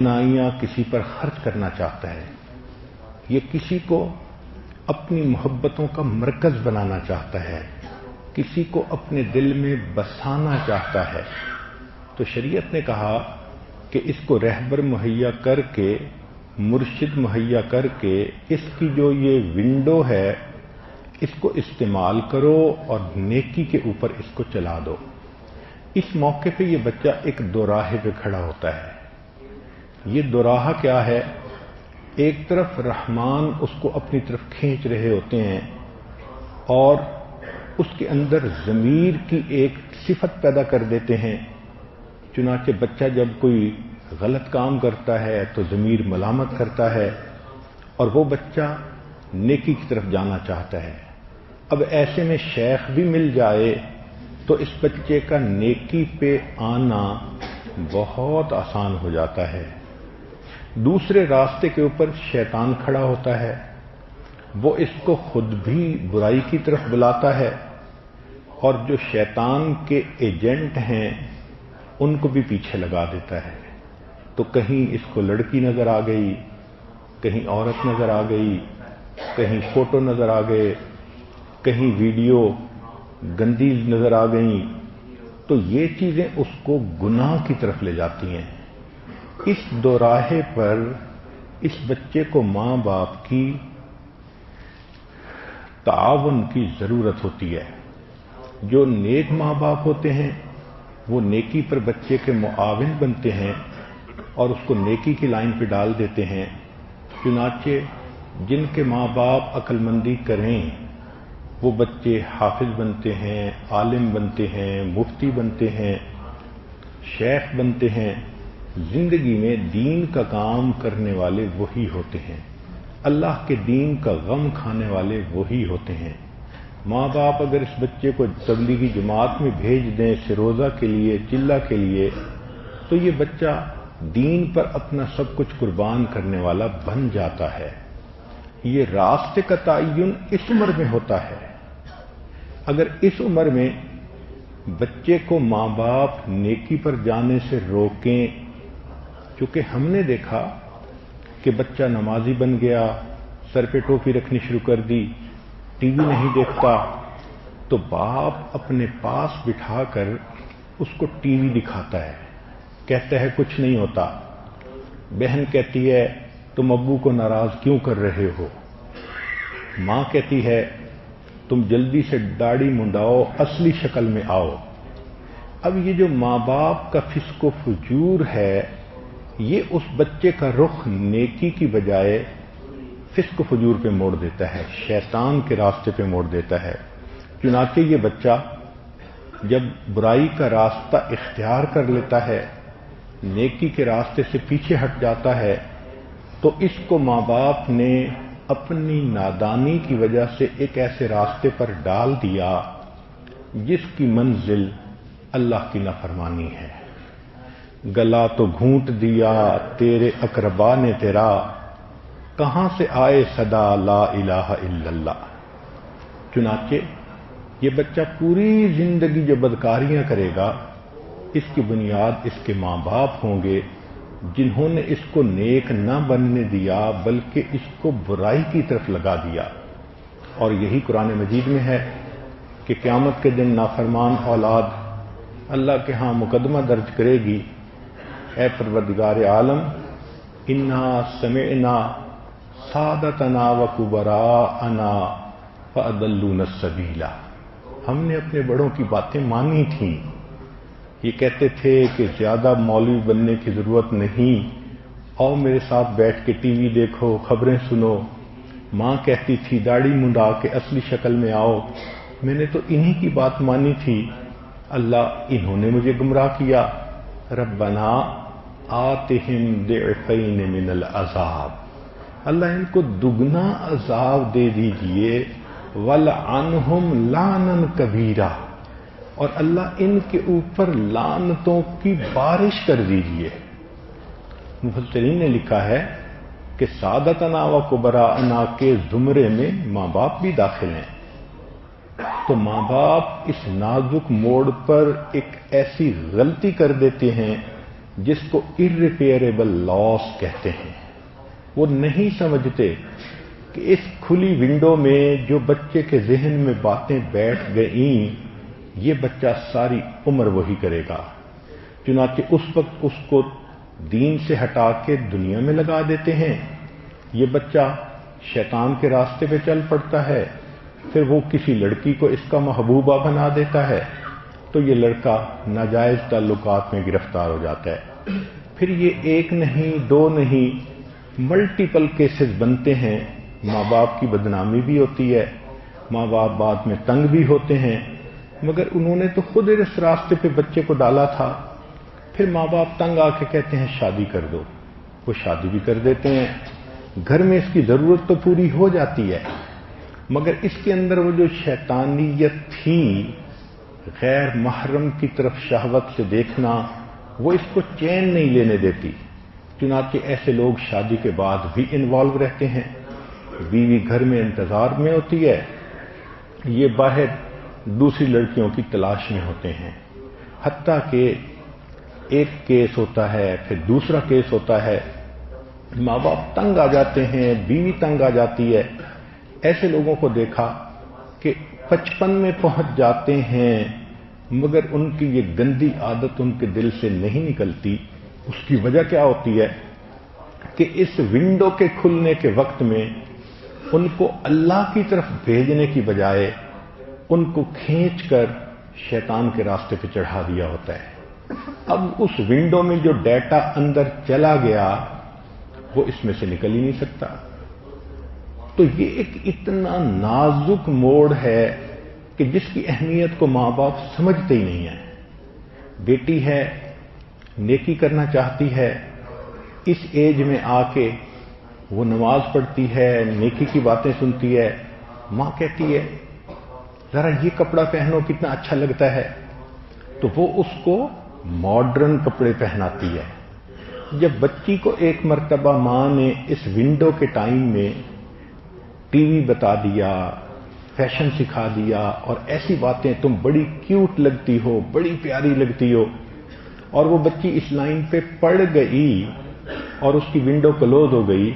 نائیاں کسی پر خرچ کرنا چاہتا ہے، یہ کسی کو اپنی محبتوں کا مرکز بنانا چاہتا ہے، کسی کو اپنے دل میں بسانا چاہتا ہے، تو شریعت نے کہا کہ اس کو رہبر مہیا کر کے، مرشد مہیا کر کے، اس کی جو یہ ونڈو ہے اس کو استعمال کرو اور نیکی کے اوپر اس کو چلا دو۔ اس موقع پہ یہ بچہ ایک دوراہے پہ کھڑا ہوتا ہے۔ یہ دوراہا کیا ہے؟ ایک طرف رحمان اس کو اپنی طرف کھینچ رہے ہوتے ہیں اور اس کے اندر ضمیر کی ایک صفت پیدا کر دیتے ہیں، چنانچہ بچہ جب کوئی غلط کام کرتا ہے تو ضمیر ملامت کرتا ہے اور وہ بچہ نیکی کی طرف جانا چاہتا ہے۔ اب ایسے میں شیخ بھی مل جائے تو اس بچے کا نیکی پہ آنا بہت آسان ہو جاتا ہے۔ دوسرے راستے کے اوپر شیطان کھڑا ہوتا ہے، وہ اس کو خود بھی برائی کی طرف بلاتا ہے اور جو شیطان کے ایجنٹ ہیں ان کو بھی پیچھے لگا دیتا ہے۔ تو کہیں اس کو لڑکی نظر آ گئی، کہیں عورت نظر آ گئی، کہیں فوٹو نظر آ گئے، کہیں ویڈیو گندی نظر آ گئیں، تو یہ چیزیں اس کو گناہ کی طرف لے جاتی ہیں۔ اس دوراہے پر اس بچے کو ماں باپ کی تعاون کی ضرورت ہوتی ہے۔ جو نیک ماں باپ ہوتے ہیں وہ نیکی پر بچے کے معاون بنتے ہیں اور اس کو نیکی کی لائن پہ ڈال دیتے ہیں۔ چنانچہ جن کے ماں باپ عقل مندی کریں وہ بچے حافظ بنتے ہیں، عالم بنتے ہیں، مفتی بنتے ہیں، شیخ بنتے ہیں۔ زندگی میں دین کا کام کرنے والے وہی ہوتے ہیں، اللہ کے دین کا غم کھانے والے وہی ہوتے ہیں۔ ماں باپ اگر اس بچے کو تبلیغی جماعت میں بھیج دیں سروزہ کے لیے، چلہ کے لیے، تو یہ بچہ دین پر اپنا سب کچھ قربان کرنے والا بن جاتا ہے۔ یہ راستے کا تعین اس عمر میں ہوتا ہے۔ اگر اس عمر میں بچے کو ماں باپ نیکی پر جانے سے روکیں، چونکہ ہم نے دیکھا کہ بچہ نمازی بن گیا، سر پہ ٹوپی رکھنی شروع کر دی، ٹی وی نہیں دیکھتا، تو باپ اپنے پاس بٹھا کر اس کو ٹی وی دکھاتا ہے، کہتا ہے کچھ نہیں ہوتا۔ بہن کہتی ہے تم ابو کو ناراض کیوں کر رہے ہو؟ ماں کہتی ہے تم جلدی سے داڑھی منڈاؤ، اصلی شکل میں آؤ۔ اب یہ جو ماں باپ کا فسق و فجور ہے یہ اس بچے کا رخ نیکی کی بجائے فسق و فجور پہ موڑ دیتا ہے، شیطان کے راستے پہ موڑ دیتا ہے۔ چنانچہ یہ بچہ جب برائی کا راستہ اختیار کر لیتا ہے، نیکی کے راستے سے پیچھے ہٹ جاتا ہے، تو اس کو ماں باپ نے اپنی نادانی کی وجہ سے ایک ایسے راستے پر ڈال دیا جس کی منزل اللہ کی نافرمانی ہے۔ گلا تو گھونٹ دیا تیرے اقربا نے تیرا، کہاں سے آئے صدا لا الہ الا اللہ۔ چنانچہ یہ بچہ پوری زندگی جو بدکاریاں کرے گا اس کی بنیاد اس کے ماں باپ ہوں گے جنہوں نے اس کو نیک نہ بننے دیا بلکہ اس کو برائی کی طرف لگا دیا۔ اور یہی قرآن مجید میں ہے کہ قیامت کے دن نافرمان اولاد اللہ کے ہاں مقدمہ درج کرے گی، اے پروردگار عالم انا سمعنا سادتنا وکبراءنا فاضلونا السبیل، ہم نے اپنے بڑوں کی باتیں مانی تھیں۔ یہ کہتے تھے کہ زیادہ مولوی بننے کی ضرورت نہیں، آؤ میرے ساتھ بیٹھ کے ٹی وی دیکھو، خبریں سنو۔ ماں کہتی تھی داڑھی منڈا کے اصلی شکل میں آؤ، میں نے تو انہی کی بات مانی تھی، اللہ انہوں نے مجھے گمراہ کیا۔ ربنا آتہم ضعفین من العذاب، اللہ ان کو دگنا عذاب دے دیجئے، ولعنہم لعنا کبیرا، اور اللہ ان کے اوپر لعنتوں کی بارش کر دیجئے۔ مفسرین نے لکھا ہے کہ سادتنا و کبراءنا کے زمرے میں ماں باپ بھی داخل ہیں۔ تو ماں باپ اس نازک موڑ پر ایک ایسی غلطی کر دیتے ہیں جس کو irreparable loss کہتے ہیں. وہ نہیں سمجھتے کہ اس کھلی ونڈو میں جو بچے کے ذہن میں باتیں بیٹھ گئیں یہ بچہ ساری عمر وہی کرے گا. چنانچہ اس وقت اس کو دین سے ہٹا کے دنیا میں لگا دیتے ہیں. یہ بچہ شیطان کے راستے پہ چل پڑتا ہے. پھر وہ کسی لڑکی کو اس کا محبوبہ بنا دیتا ہے تو یہ لڑکا ناجائز تعلقات میں گرفتار ہو جاتا ہے. پھر یہ ایک نہیں دو نہیں ملٹیپل کیسز بنتے ہیں. ماں باپ کی بدنامی بھی ہوتی ہے, ماں باپ بعد میں تنگ بھی ہوتے ہیں, مگر انہوں نے تو خود اس راستے پہ بچے کو ڈالا تھا. پھر ماں باپ تنگ آ کے کہتے ہیں شادی کر دو. وہ شادی بھی کر دیتے ہیں. گھر میں اس کی ضرورت تو پوری ہو جاتی ہے, مگر اس کے اندر وہ جو شیطانیت تھی, غیر محرم کی طرف شہوت سے دیکھنا, وہ اس کو چین نہیں لینے دیتی. چنانچہ ایسے لوگ شادی کے بعد بھی انوالو رہتے ہیں. بیوی گھر میں انتظار میں ہوتی ہے, یہ باہر دوسری لڑکیوں کی تلاش میں ہوتے ہیں. حتیٰ کہ ایک کیس ہوتا ہے, پھر دوسرا کیس ہوتا ہے. ماں باپ تنگ آ جاتے ہیں, بیوی تنگ آ جاتی ہے. ایسے لوگوں کو دیکھا کہ 55 میں پہنچ جاتے ہیں مگر ان کی یہ گندی عادت ان کے دل سے نہیں نکلتی. اس کی وجہ کیا ہوتی ہے کہ اس ونڈو کے کھلنے کے وقت میں ان کو اللہ کی طرف بھیجنے کی بجائے ان کو کھینچ کر شیطان کے راستے پہ چڑھا دیا ہوتا ہے. اب اس ونڈو میں جو ڈیٹا اندر چلا گیا وہ اس میں سے نکل ہی نہیں سکتا. تو یہ ایک اتنا نازک موڑ ہے کہ جس کی اہمیت کو ماں باپ سمجھتے ہی نہیں ہیں. بیٹی ہے, نیکی کرنا چاہتی ہے, اس ایج میں آ کے وہ نماز پڑھتی ہے, نیکی کی باتیں سنتی ہے. ماں کہتی ہے ذرا یہ کپڑا پہنو کتنا اچھا لگتا ہے, تو وہ اس کو ماڈرن کپڑے پہناتی ہے. جب بچی کو ایک مرتبہ ماں نے اس ونڈو کے ٹائم میں ٹی وی بتا دیا, فیشن سکھا دیا اور ایسی باتیں تم بڑی کیوٹ لگتی ہو, بڑی پیاری لگتی ہو, اور وہ بچی اس لائن پہ پڑ گئی اور اس کی ونڈو کلوز ہو گئی,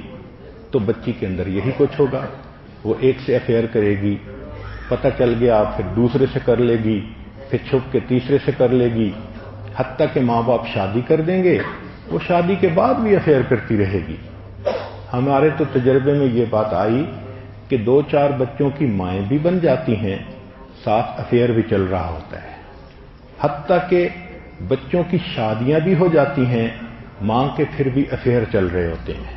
تو بچی کے اندر یہی کچھ ہوگا. وہ ایک سے افیئر کرے گی, پتہ چل گیا پھر دوسرے سے کر لے گی, پھر چھپ کے تیسرے سے کر لے گی, حتیٰ کہ ماں باپ شادی کر دیں گے, وہ شادی کے بعد بھی افیئر کرتی رہے گی. ہمارے تو تجربے میں یہ بات آئی کہ 2-4 بچوں کی مائیں بھی بن جاتی ہیں, ساتھ افیئر بھی چل رہا ہوتا ہے. حتیٰ کہ بچوں کی شادیاں بھی ہو جاتی ہیں, ماں کے پھر بھی افیئر چل رہے ہوتے ہیں.